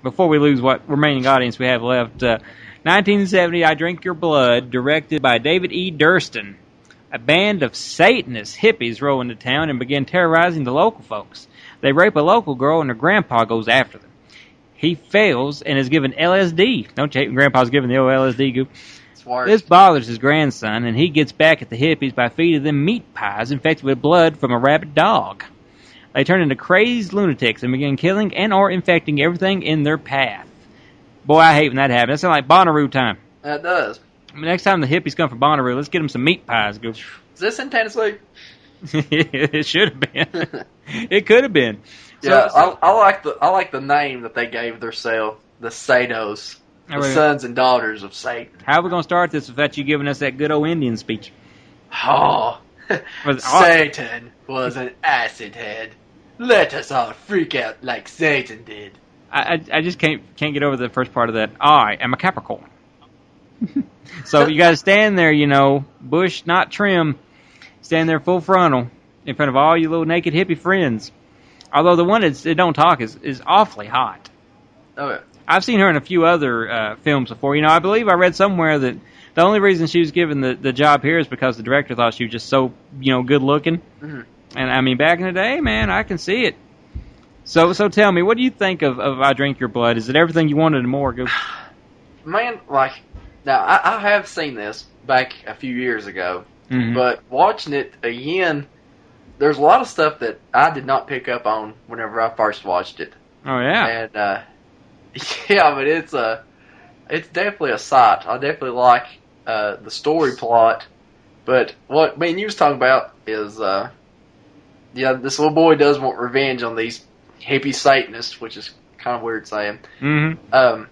before we lose what remaining audience we have left. 1970, I Drink Your Blood, directed by David E. Durston. A band of Satanist hippies roll into town and begin terrorizing the local folks. They rape a local girl and her grandpa goes after them. He fails and is given LSD. Don't you hate when grandpa's given the old LSD goop? This bothers his grandson, and he gets back at the hippies by feeding them meat pies infected with blood from a rabid dog. They turn into crazed lunatics and begin killing and or infecting everything in their path. Boy, I hate when that happens. That sounds like Bonnaroo time. That does. Next time the hippies come for Bonnaroo, let's get them some meat pies. Go. Is this in Tennessee? It should have been. It could have been. Yeah, I like the name that they gave themselves, the Sados, the sons and daughters of Satan. How are we going to start this without you giving us that good old Indian speech? Oh, Satan was an acid head. Let us all freak out like Satan did. I just can't get over the first part of that. I am a Capricorn. So you got to stand there, bush not trim, stand there full frontal in front of all your little naked hippie friends. Although the one that don't talk is awfully hot. Oh, yeah. I've seen her in a few other films before. I believe I read somewhere that the only reason she was given the job here is because the director thought she was just so, good looking. Mm-hmm. And I mean, back in the day, man, I can see it. So tell me, what do you think of I Drink Your Blood? Is it everything you wanted and more? Man, now I have seen this back a few years ago, mm-hmm. but watching it again, there's a lot of stuff that I did not pick up on whenever I first watched it. Oh yeah, and yeah, but it's definitely a sight. I definitely like the story plot, but what me and you was talking about is this little boy does want revenge on these hippie Satanists, which is kind of weird saying. Mm-hmm.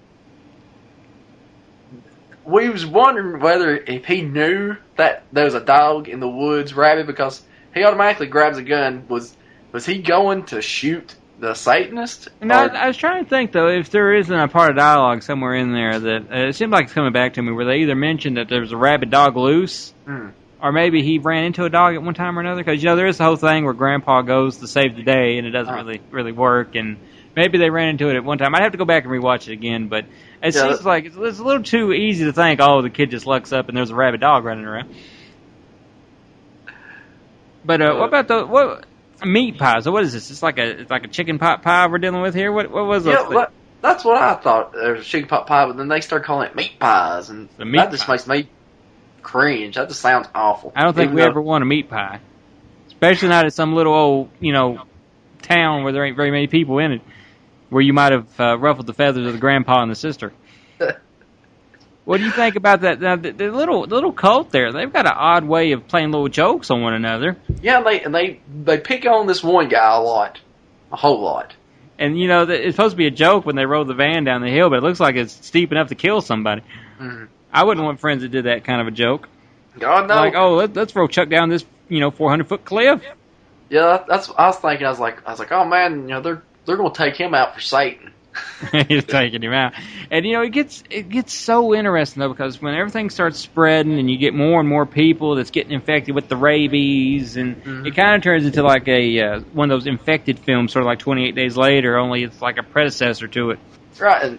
We was wondering whether if he knew that there was a dog in the woods rabid, because he automatically grabs a gun. Was he going to shoot the Satanist? No, I was trying to think, though, if there isn't a part of dialogue somewhere in there that it seemed like it's coming back to me, where they either mentioned that there was a rabid dog loose, or maybe he ran into a dog at one time or another. Because, there is the whole thing where Grandpa goes to save the day, and it doesn't really work, and maybe they ran into it at one time. I'd have to go back and rewatch it again, but it seems like it's a little too easy to think, the kid just lucks up and there's a rabid dog running around. But what about meat pies? So what is this? It's like a chicken pot pie we're dealing with here. What was that? Yeah, that's what I thought. There's a chicken pot pie, but then they started calling it meat pies, and that just makes me cringe. That just sounds awful. I don't think we ever want a meat pie, especially not at some little old town where there ain't very many people in it, where you might have ruffled the feathers of the grandpa and the sister. What do you think about that? Now, the little cult there, they've got an odd way of playing little jokes on one another. Yeah, they pick on this one guy a whole lot. And, it's supposed to be a joke when they roll the van down the hill, but it looks like it's steep enough to kill somebody. Mm-hmm. I wouldn't want friends that did that kind of a joke. God, no. Like, let's roll Chuck down this, 400-foot cliff. Yeah, that's what I was thinking. I was like, oh man, they're going to take him out for Satan. He's taking him out. And, it gets so interesting, though, because when everything starts spreading and you get more and more people that's getting infected with the rabies, and it kind of turns into like a one of those infected films, sort of like 28 Days Later, only it's like a predecessor to it. Right, and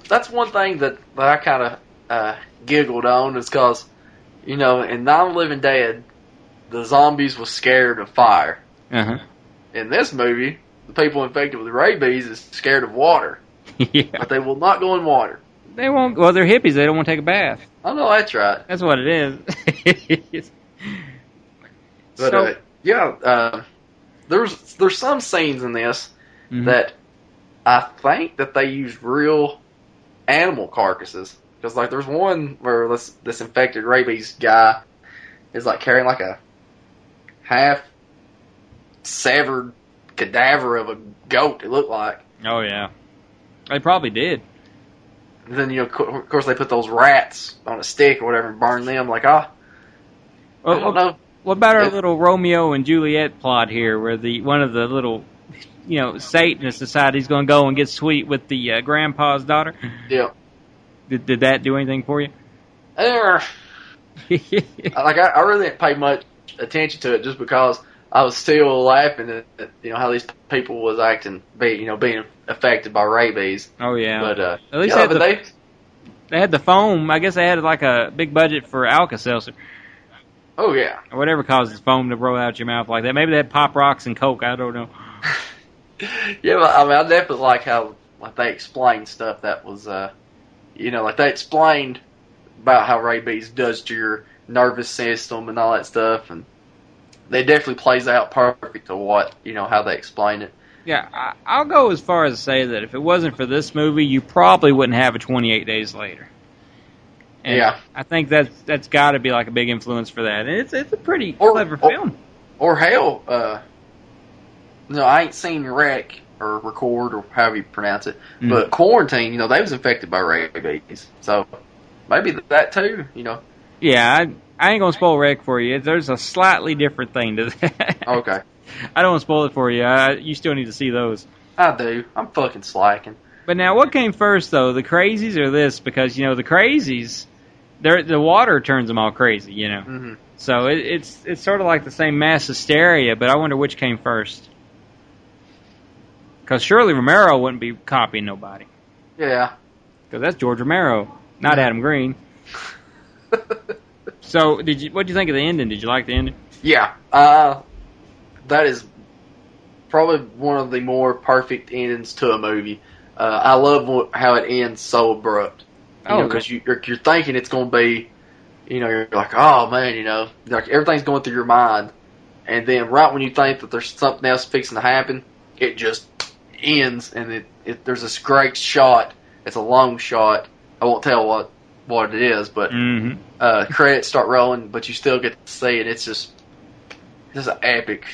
that's one thing that I kind of giggled on, is because, in Night of the Living Dead, the zombies was scared of fire. Uh-huh. In this movie, the people infected with rabies is scared of water. Yeah. But they will not go in water. They won't. Well, they're hippies. They don't want to take a bath. I know, that's right. That's what it is. But, there's some scenes in this that I think that they used real animal carcasses. Because, there's one where this infected rabies guy is, carrying, a half-severed cadaver of a goat, it looked like. Oh, yeah. They probably did. And then, of course, they put those rats on a stick or whatever and burn them. I don't know. What about our little Romeo and Juliet plot here, where one of the little, Satanists decided he's going to go and get sweet with the grandpa's daughter? Yeah. Did that do anything for you? I really didn't pay much attention to it, just because I was still laughing at how these people was acting, being affected by rabies. Oh yeah. But At least yeah, but they had the foam. I guess they had like a big budget for Alka-Seltzer oh yeah, or whatever causes foam to roll out your mouth like that. Maybe they had Pop Rocks and Coke. I don't know. yeah. But, I mean, I definitely like how they explained stuff that was, like they explained about how rabies does to your nervous system and all that stuff, and they definitely plays out perfect to what how they explain it. Yeah, I'll go as far as to say that if it wasn't for this movie, you probably wouldn't have a 28 Days Later. And yeah, I think that's got to be like a big influence for that. And it's a pretty clever film. Or hell, I ain't seen Wreck or Record or however you pronounce it, but Quarantine, they was infected by rabies, so maybe that too, Yeah, I ain't gonna spoil Wreck for you. There's a slightly different thing to that. Okay. I don't want to spoil it for you. You still need to see those. I do. I'm fucking slacking. But now, what came first, though? The Crazies or this? Because, the Crazies, the water turns them all crazy, Mm-hmm. So it's sort of like the same mass hysteria, but I wonder which came first. Because surely Romero wouldn't be copying nobody. Yeah. Because that's George Romero, not Adam Green. So, what did you think of the ending? Did you like the ending? Yeah. That is probably one of the more perfect endings to a movie. I love how it ends so abrupt. Because you're thinking it's going to be, you're like, oh man, like everything's going through your mind, and then right when you think that there's something else fixing to happen, it just ends, and there's this great shot. It's a long shot. I won't tell what it is, but credits start rolling, but you still get to see it. It's just an epic.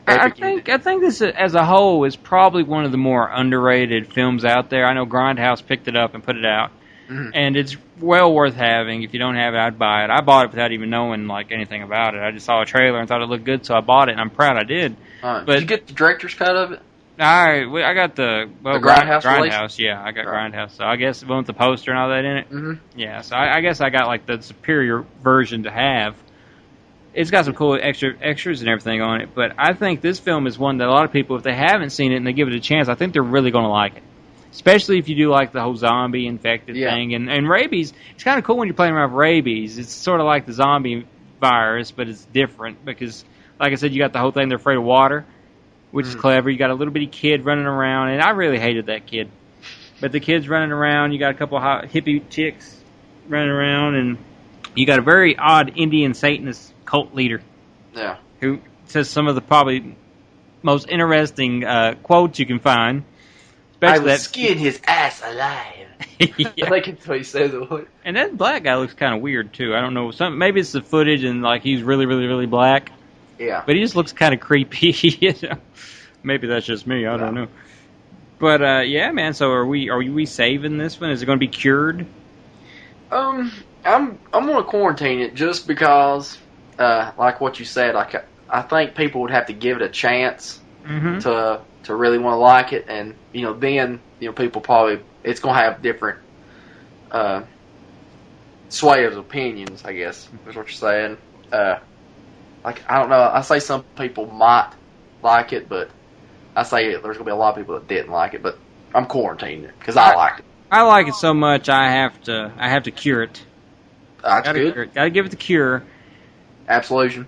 I think this as a whole is probably one of the more underrated films out there. I know Grindhouse picked it up and put it out, and it's well worth having. If you don't have it, I'd buy it. I bought it without even knowing like anything about it. I just saw a trailer and thought it looked good, so I bought it, and I'm proud I did. But did you get the director's cut of it? I got the Grindhouse. Yeah, I got Grindhouse. So I guess it went with the poster and all that in it. Mm-hmm. Yeah, so I guess I got like the superior version to have. It's got some cool extras and everything on it, but I think this film is one that a lot of people, if they haven't seen it and they give it a chance, I think they're really going to like it. Especially if you do like the whole zombie infected thing. And rabies, it's kind of cool when you're playing around with rabies. It's sort of like the zombie virus, but it's different because, like I said, you got the whole thing, they're afraid of water, which is clever. You got a little bitty kid running around, and I really hated that kid. But the kid's running around, you got a couple hot hippie chicks running around, and you got a very odd Indian Satanist cult leader. Yeah. Who says some of the probably most interesting quotes you can find. I will skin his ass alive. Yeah. I think it's what he says. And that black guy looks kind of weird too. I don't know. Maybe it's the footage and like he's really, really, really black. Yeah. But he just looks kind of creepy. Maybe that's just me. I don't know. But yeah, man. So are we saving this one? Is it going to be cured? I'm going to quarantine it just because, like what you said, I think people would have to give it a chance to really want to like it, and then people probably it's going to have different sway of opinions. I guess is what you're saying. Like I don't know. I say some people might like it, but I say there's going to be a lot of people that didn't like it. But I'm quarantining it because I liked it. I like it so much. I have to cure it. That's good. Gotta give it the cure. Absolution.